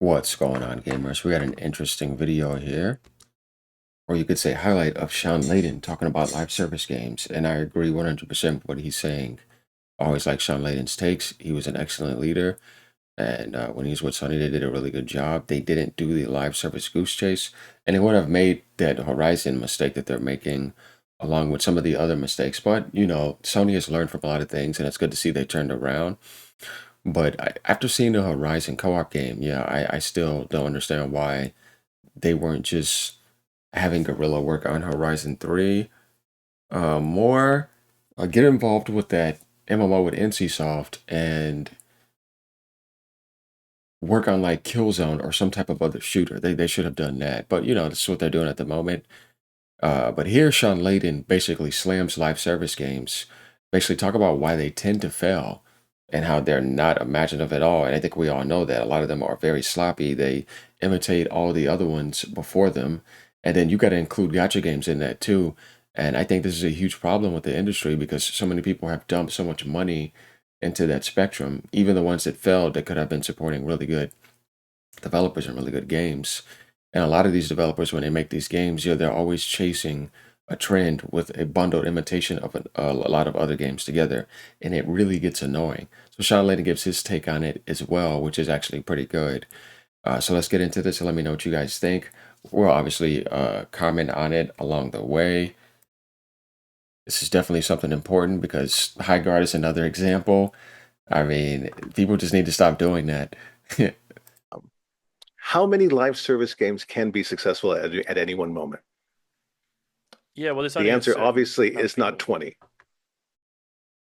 What's going on, gamers? We got an interesting video here, or you could say highlight of Shawn Layden talking about live service games, and I agree 100% with what he's saying. I always like Shawn Layden's takes. He was an excellent leader, and when he was with Sony, they did a really good job. They didn't do the live service goose chase, and they would have made that Horizon mistake that they're making, along with some of the other mistakes. But, Sony has learned from a lot of things, and it's good to see they turned around. But after seeing the Horizon co-op game, yeah, I still don't understand why they weren't just having guerrilla work on Horizon 3 more. Get involved with that MMO with NCSoft and work on like Killzone or some type of other shooter. They should have done that. But, this is what they're doing at the moment. But here, Shawn Layden basically slams live service games, basically talk about why they tend to fail and how they're not imaginative at all. And I think we all know that a lot of them are very sloppy. They imitate all the other ones before them. And then you got to include gotcha games in that too. And I think this is a huge problem with the industry because so many people have dumped so much money into that spectrum. Even the ones that failed that could have been supporting really good developers and really good games. And a lot of these developers, when they make these games, they're always chasing a trend with a bundled imitation of a lot of other games together, and it really gets annoying. So Shawn Layden gives his take on it as well, which is actually pretty good. So let's get into this and let me know what you guys think. We'll obviously comment on it along the way. This is definitely something important because High Guard is another example. I mean, people just need to stop doing that. How many live service games can be successful at any one moment? Yeah, well, there's The only a answer certain obviously amount of is not people. 20.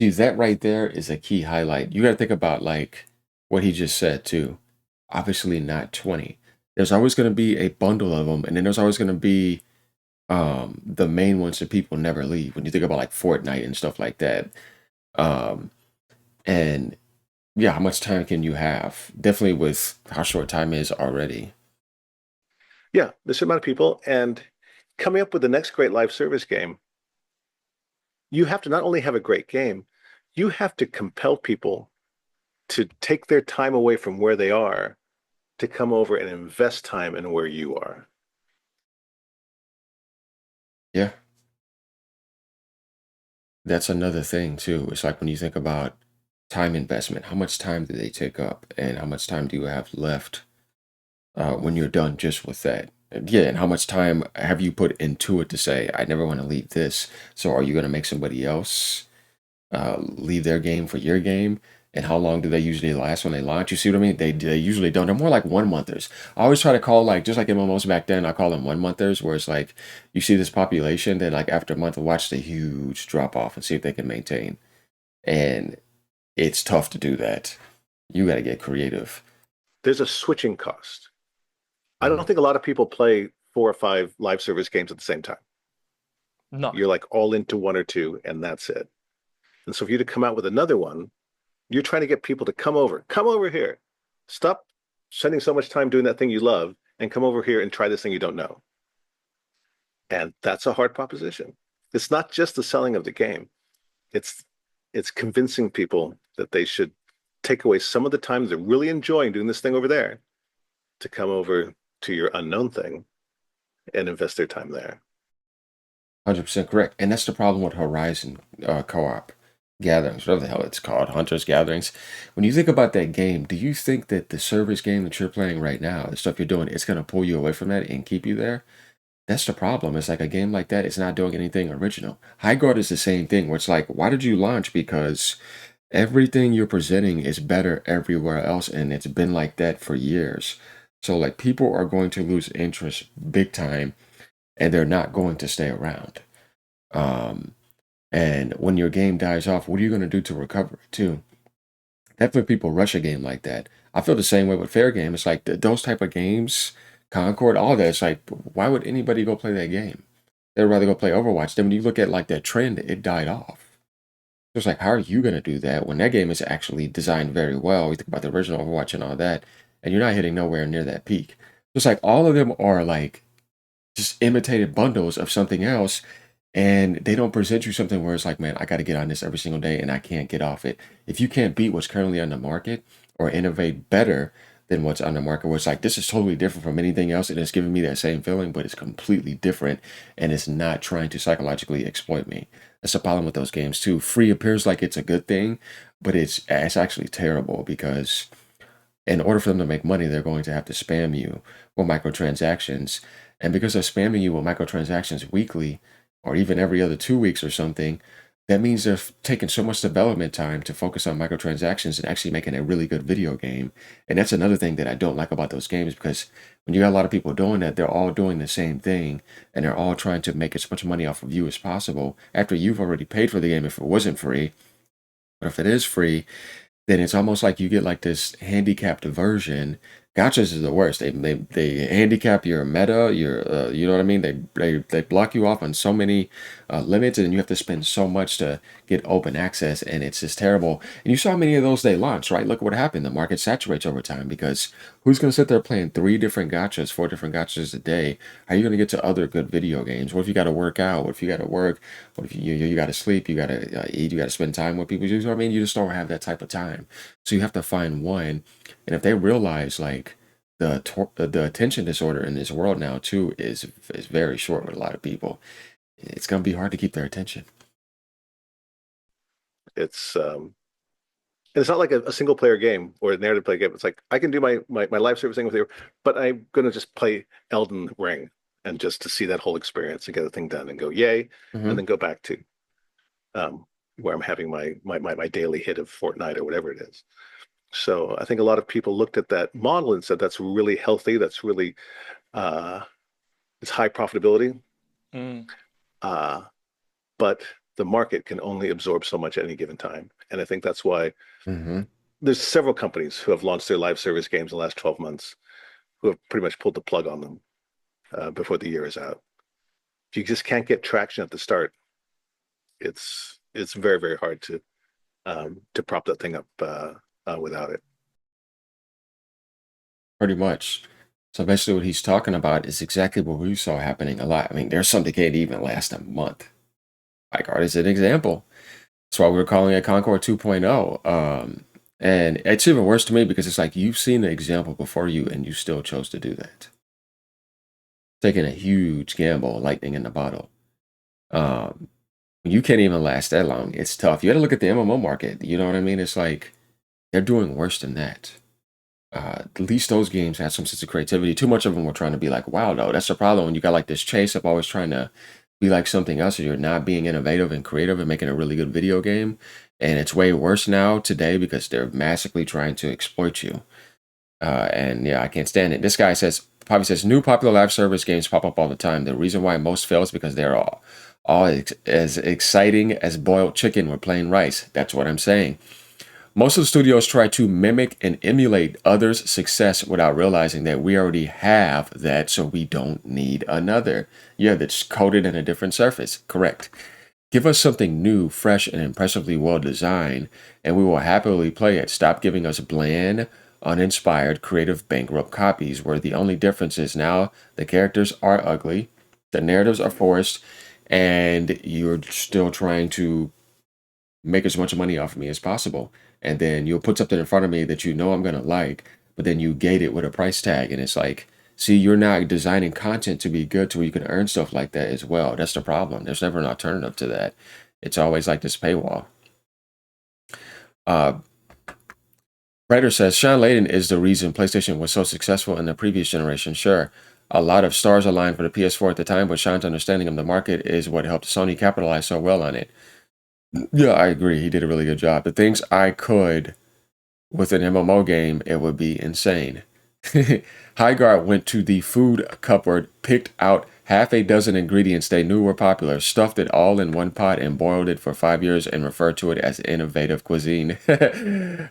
See, that right there is a key highlight. You got to think about like what he just said too. Obviously not 20. There's always going to be a bundle of them, and then there's always going to be the main ones that people never leave. When you think about like Fortnite and stuff like that. Um and yeah, how much time can you have? Definitely with how short time is already. Yeah, there's a amount of people, and coming up with the next great live service game, you have to not only have a great game, you have to compel people to take their time away from where they are to come over and invest time in where you are. Yeah. That's another thing too. It's like when you think about time investment, how much time do they take up and how much time do you have left when you're done just with that? And yeah, and how much time have you put into it to say, I never want to leave this. So are you going to make somebody else leave their game for your game? And how long do they usually last when they launch? You see what I mean? They usually don't. They're more like 1 monthers. I always try to call like just like MMOs back then. I call them 1 monthers, where it's like you see this population, then like after a month, watch the huge drop off and see if they can maintain. And it's tough to do that. You got to get creative. There's a switching cost. I Mhm. don't think a lot of people play 4 or 5 live service games at the same time. No. You're like all into one or two, and that's it. And so for you to come out with another one, you're trying to get people to come over here. Stop spending so much time doing that thing you love and come over here and try this thing you don't know. And that's a hard proposition. It's not just the selling of the game. It's it's convincing people that they should take away some of the time they're really enjoying doing this thing over there to come over to your unknown thing and invest their time there. 100% correct. And that's the problem with Horizon co-op gatherings, whatever the hell it's called, Hunters Gatherings. When you think about that game, do you think that the service game that you're playing right now, the stuff you're doing, it's going to pull you away from that and keep you there? That's the problem. It's like a game like that, it's not doing anything original. High Guard is the same thing, where it's like, why did you launch? Because everything you're presenting is better everywhere else, and it's been like that for years. So, like, people are going to lose interest big time, and they're not going to stay around. Um, and when your game dies off, what are you going to do to recover it too? That's when people rush a game like that. I feel the same way with fair game. It's like those type of games, Concord, all that. It's like, why would anybody go play that game? They'd rather go play Overwatch. Then when you look at like that trend, it died off. So it's like, how are you going to do that when that game is actually designed very well? You think about the original Overwatch and all that, and you're not hitting nowhere near that peak. So it's like all of them are like just imitated bundles of something else, and they don't present you something where it's like, man, I got to get on this every single day and I can't get off it. If you can't beat what's currently on the market or innovate better, than what's on the market, where it's like, this is totally different from anything else, and it's giving me that same feeling, but it's completely different, and it's not trying to psychologically exploit me. That's the problem with those games too. Free appears like it's a good thing, but it's actually terrible, because in order for them to make money, they're going to have to spam you with microtransactions. And because they're spamming you with microtransactions weekly or even every other 2 weeks or something, that means they're taking so much development time to focus on microtransactions and actually making a really good video game. And that's another thing that I don't like about those games, because when you got a lot of people doing that, they're all doing the same thing, and they're all trying to make as much money off of you as possible after you've already paid for the game if it wasn't free. But if it is free, then it's almost like you get like this handicapped version. Gotchas is the worst. They handicap your meta, your you know what I mean? They block you off on so many limits, and you have to spend so much to get open access, and it's just terrible. And you saw many of those they launched, right? Look what happened. The market saturates over time, because who's going to sit there playing 3 different gotchas, 4 different gotchas a day? How are you going to get to other good video games? What if you got to work out? What if you got to work? What if you got to sleep? You got to eat? You got to spend time with people? You know what I mean? You just don't have that type of time. So you have to find one. And if they realize like the attention disorder in this world now too is very short with a lot of people, it's gonna be hard to keep their attention. It's and it's not like a single player game or a narrative play game. It's like I can do my live service thing with you, but I'm gonna just play Elden Ring and just to see that whole experience and get the thing done and go yay, and Hmm. then go back to where I'm having my daily hit of Fortnite or whatever it is. So I think a lot of people looked at that model and said that's really healthy. That's really uh, it's high profitability, Mm. uh, but the market can only absorb so much at any given time. And I think that's why Hmm. there's several companies who have launched their live service games in the last 12 months who have pretty much pulled the plug on them before the year is out. If you just can't get traction at the start, it's very very hard to prop that thing up without it. Pretty much. So basically, what he's talking about is exactly what we saw happening a lot. I mean, there's some that can't even last a month. Like art is an example. That's why we're calling it Concord 2.0. And it's even worse to me, because it's like you've seen the example before you and you still chose to do that. Taking a huge gamble, lightning in the bottle. Um, you can't even last that long. It's tough. You got to look at the MMO market. You know what I mean? It's like they're doing worse than that. At least those games had some sense of creativity. Too much of them were trying to be like, wow, though. That's the problem when you got like this chase of always trying to be like something else, and you're not being innovative and creative and making a really good video game. And it's way worse now today because they're massively trying to exploit you. And yeah, I can't stand it. This guy says, probably says, new popular live service games pop up all the time. The reason why most fail is because they're all as exciting as boiled chicken with plain rice. That's what I'm saying. Most of the studios try to mimic and emulate others' success without realizing that we already have that, so we don't need another. Yeah, that's coated in a different surface. Correct. Give us something new, fresh, and impressively well designed, and we will happily play it. Stop giving us bland, uninspired, creative, bankrupt copies where the only difference is now the characters are ugly, the narratives are forced, and you're still trying to make as much money off of me as possible. And then you'll put something in front of me that you know I'm going to like, but then you gate it with a price tag. And it's like, see, you're not designing content to be good to where you can earn stuff like that as well. That's the problem. There's never an alternative to that. It's always like this paywall. Uh, Writer says, Shawn Layden is the reason PlayStation was so successful in the previous generation. Sure, a lot of stars aligned for the PS4 at the time, but Shawn's understanding of the market is what helped Sony capitalize so well on it. Yeah, I agree. He did a really good job. The things I could with an MMO game, it would be insane. Highguard went to the food cupboard, picked out half a dozen ingredients they knew were popular, stuffed it all in one pot, and boiled it for 5 years and referred to it as innovative cuisine. Then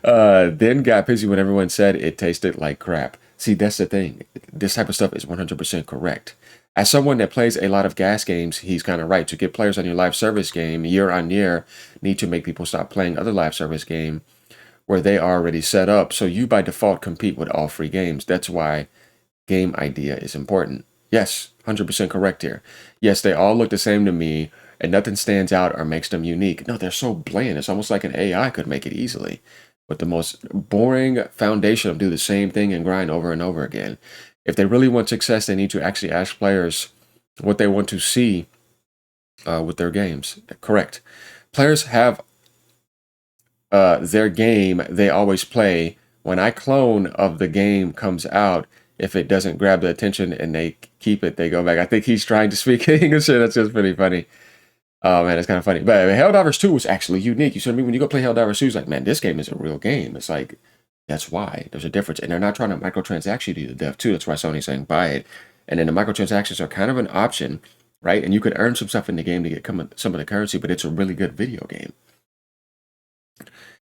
got pissy when everyone said it tasted like crap. See, that's the thing. This type of stuff is 100% correct. As someone that plays a lot of gas games, he's kind of right. To get players on your live service game year on year, need to make people stop playing other live service game where they are already set up. So you by default compete with all free games. That's why game idea is important. Yes, 100% correct here. Yes, they all look the same to me, and nothing stands out or makes them unique. No, they're so bland. It's almost like an AI could make it easily. with the most boring foundation of do the same thing and grind over and over again. If they really want success, they need to actually ask players what they want to see with their games. Correct. Players have their game they always play. When I clone of the game comes out, if it doesn't grab the attention and they keep it, they go back. I think he's trying to speak English. That's just pretty funny. Oh man, it's kind of funny. But Helldivers 2 was actually unique. You see what I mean? When you go play Helldivers 2, it's like, man, this game is a real game. It's like, that's why there's a difference. And they're not trying to microtransaction you to death too. That's why Sony's saying buy it. And then the microtransactions are kind of an option, right? And you could earn some stuff in the game to get some of the currency, but it's a really good video game.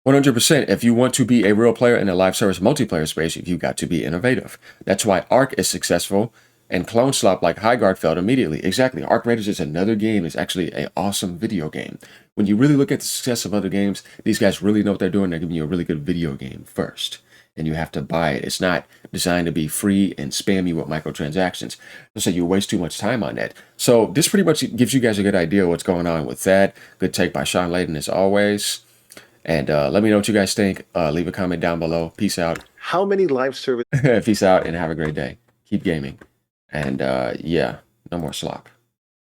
100%. If you want to be a real player in a live service multiplayer space, you've got to be innovative. That's why Ark is successful and Clone Slop like Highguard failed immediately. Exactly. Ark Raiders is another game. It's actually an awesome video game. When you really look at the success of other games, these guys really know what they're doing. They're giving you a really good video game first, and you have to buy it. It's not designed to be free and spam you with microtransactions. So you waste too much time on that. So this pretty much gives you guys a good idea of what's going on with that. Good take by Shawn Layden as always. And let me know what you guys think. Leave a comment down below. Peace out. How many live service? Peace out and have a great day. Keep gaming. And yeah, no more slop.